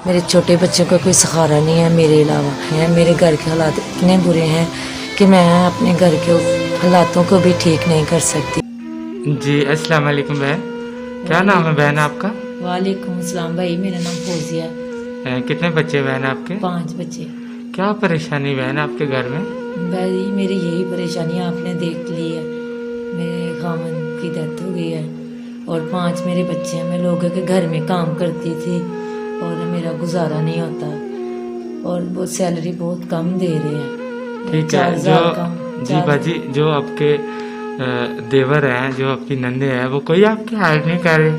मेरे छोटे बच्चों का कोई सहारा नहीं है मेरे अलावा है। मेरे घर के हालात इतने बुरे हैं कि मैं अपने घर के हालातों को भी ठीक नहीं कर सकती। जी अस्सलाम वालेकुम बहन, क्या नाम है बहन आपका? वालेकुम अस्सलाम भाई, मेरा नाम फौजिया। कितने बच्चे बहन आपके? 5 बच्चे। क्या परेशानी बहन आपके घर में? भाई मेरी यही परेशानी आपने देख ली है। मेरे खामन की डेथ हो गई है और 5 मेरे बच्चे हैं। मैं लोगों के घर में काम करती थी और मेरा गुजारा नहीं होता और वो सैलरी बहुत कम दे रहे हैं। ठीक है, 4000 कम। जी बाजी, जो आपके देवर हैं, जो आपकी नंदे हैं, वो कोई आपकी हेल्प नहीं कर रहे?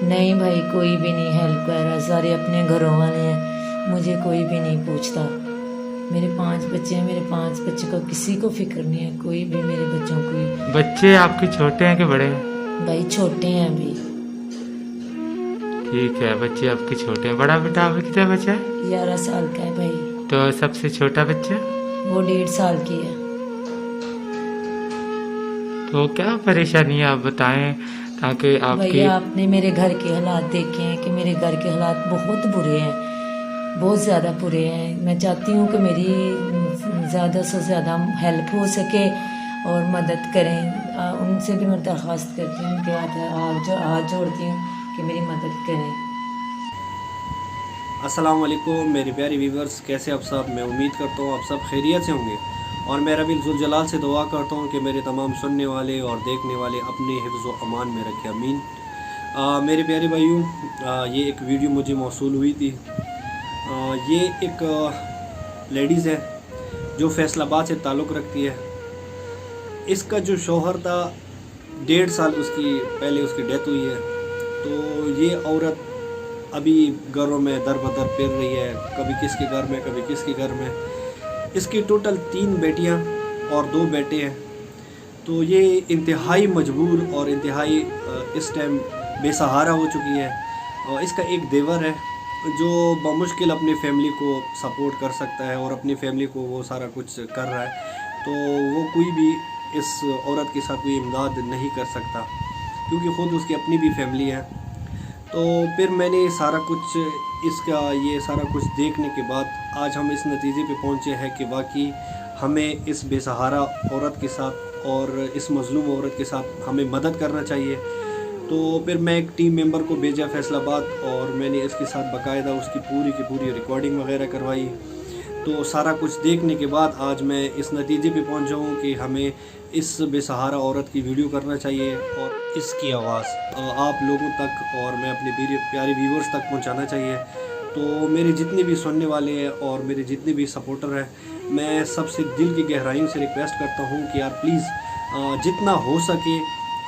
नहीं भाई, कोई भी नहीं हेल्प कर रहा। सारे अपने घरों वाले हैं, मुझे कोई भी नहीं पूछता। मेरे 5 बच्चे हैं, मेरे 5 बच्चों का किसी को फिक्र नहीं है, कोई भी मेरे बच्चों को। बच्चे आपके छोटे हैं कि बड़े हैं? भाई छोटे हैं अभी। ठीक है, बच्चे आपके छोटे हैं। बड़ा बेटा आपका कितना बच्चा है? 11 साल का है भाई। तो सबसे छोटा बच्चा? वो 1.5 साल की है। तो क्या परेशानी है आप बताएं, ताकि आपके। भैया आपने मेरे घर के हालात देखे हैं कि मेरे घर के हालात बहुत बुरे हैं, बहुत ज़्यादा बुरे हैं। मैं चाहती हूँ कि मेरी ज़्यादा से ज़्यादा हेल्प हो सके और मदद करें। उनसे भी मैं दरख्वास्त करती हूँ कि हाथ जोड़ती हूँ कि मेरी मदद करें। अस्सलाम वालेकुम मेरे प्यारे व्यूवर्स, कैसे आप सब? मैं उम्मीद करता हूँ आप सब खैरियत से होंगे और मैं रबी ज़ुल जलाल से दुआ करता हूँ कि मेरे तमाम सुनने वाले और देखने वाले अपने हिफ्ज़ व अमान में रखे, आमीन। मेरे प्यारे भाइयों, ये एक वीडियो मुझे मौसूल हुई थी। ये एक लेडीज़ है जो फैसलाबाद से ताल्लुक़ रखती है। इसका जो शौहर था, 1.5 साल पहले उसकी डेथ हुई है। तो ये औरत अभी घरों में दर बदर फिर रही है, कभी किसके घर में कभी किसके घर में। इसकी टोटल 3 बेटियां और 2 बेटे हैं। तो ये इंतहाई मजबूर और इंतहाई इस टाइम बेसहारा हो चुकी है। और इसका एक देवर है जो बमुश्किल अपनी फैमिली को सपोर्ट कर सकता है और अपनी फैमिली को वो सारा कुछ कर रहा है। तो वो कोई भी इस औरत के साथ कोई इमदाद नहीं कर सकता क्योंकि ख़ुद उसकी अपनी भी फैमिली है। तो फिर मैंने ये सारा कुछ देखने के बाद आज हम इस नतीजे पे पहुँचे हैं कि वाकई हमें इस बेसहारा औरत के साथ और इस मज़लूम औरत के साथ हमें मदद करना चाहिए। तो फिर मैं एक टीम मेंबर को भेजा फैसलाबाद और मैंने इसके साथ बाकायदा उसकी पूरी की पूरी रिकॉर्डिंग वगैरह करवाई। तो सारा कुछ देखने के बाद आज मैं इस नतीजे पे पहुंचा हूँ कि हमें इस बेसहारा औरत की वीडियो करना चाहिए और इसकी आवाज़ आप लोगों तक और मैं अपने प्यारे व्यूवर्स तक पहुंचाना चाहिए। तो मेरे जितने भी सुनने वाले हैं और मेरे जितने भी सपोर्टर हैं, मैं सबसे दिल की गहराइयों से रिक्वेस्ट करता हूँ कि यार प्लीज़ जितना हो सके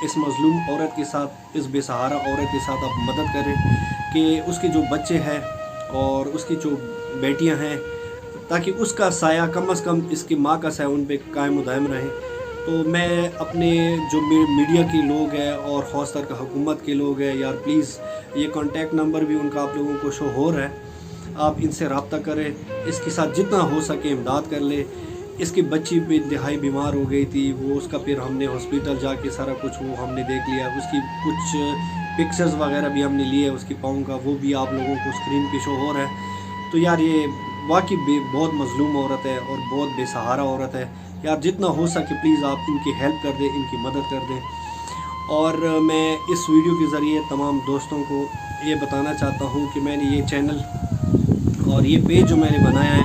इस मज़लूम औरत के साथ, इस बेसहारा औरत के साथ आप मदद करें कि उसके जो बच्चे हैं और उसकी जो बेटियां हैं, ताकि उसका साया कम से कम इसकी माँ का साया उन पे कायम दायम रहे। तो मैं अपने जो मीडिया के लोग हैं और ख़ास तौर पर हुकूमत के लोग हैं, यार प्लीज़ ये कॉन्टैक्ट नंबर भी उनका आप लोगों को शो हो रहा है, आप इनसे रब्ता करें, इसके साथ जितना हो सके इमदाद कर ले। इसकी बच्ची भी इंतहाई बीमार हो गई थी, वो उसका फिर हमने हॉस्पिटल जाके सारा कुछ वो हमने देख लिया। उसकी कुछ पिक्चर्स वगैरह भी हमने लिए उसकी पाँव का, वो भी आप लोगों को स्क्रीन पे शो हो रहा है। तो यार ये वाकई बहुत मज़लूम औरत है और बहुत बेसहारा औरत है। यार जितना हो सके प्लीज़ आप इनकी हेल्प कर दें, इनकी मदद कर दें। और मैं इस वीडियो के ज़रिए तमाम दोस्तों को ये बताना चाहता हूँ कि मैंने ये चैनल और ये पेज जो मैंने बनाया है,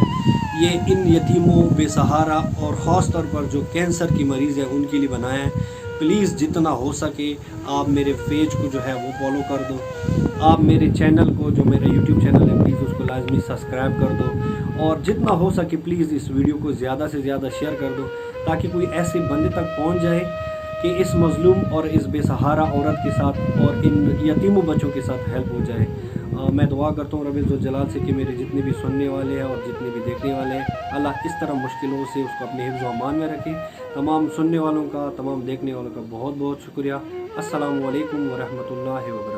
ये इन यतीमों, बेसहारा और ख़ास तौर पर जो कैंसर की मरीज़ है उनके लिए बनाया है। प्लीज़ जितना हो सके आप मेरे पेज को जो है वो फॉलो कर दो। आप मेरे चैनल को, जो मेरा यूट्यूब चैनल है, प्लीज़ उसको लाजमी सब्सक्राइब कर दो और जितना हो सके प्लीज़ इस वीडियो को ज़्यादा से ज़्यादा शेयर कर दो ताकि कोई ऐसे बंदे तक पहुंच जाए कि इस मज़लूम और इस बेसहारा औरत के साथ और इन यतीमों बच्चों के साथ हेल्प हो जाए। मैं दुआ करता हूँ रब्बुल ज़ुल जलाल से कि मेरे जितने भी सुनने वाले हैं और जितने भी देखने वाले हैं, अल्लाह इस तरह मुश्किलों से उसको अपने हिफ्ज़ व अमान में रखे। तमाम सुनने वालों का, तमाम देखने वालों का बहुत बहुत शुक्रिया। अस्सलामु अलैकुम व रहमतुल्लाहि व बरकातहू।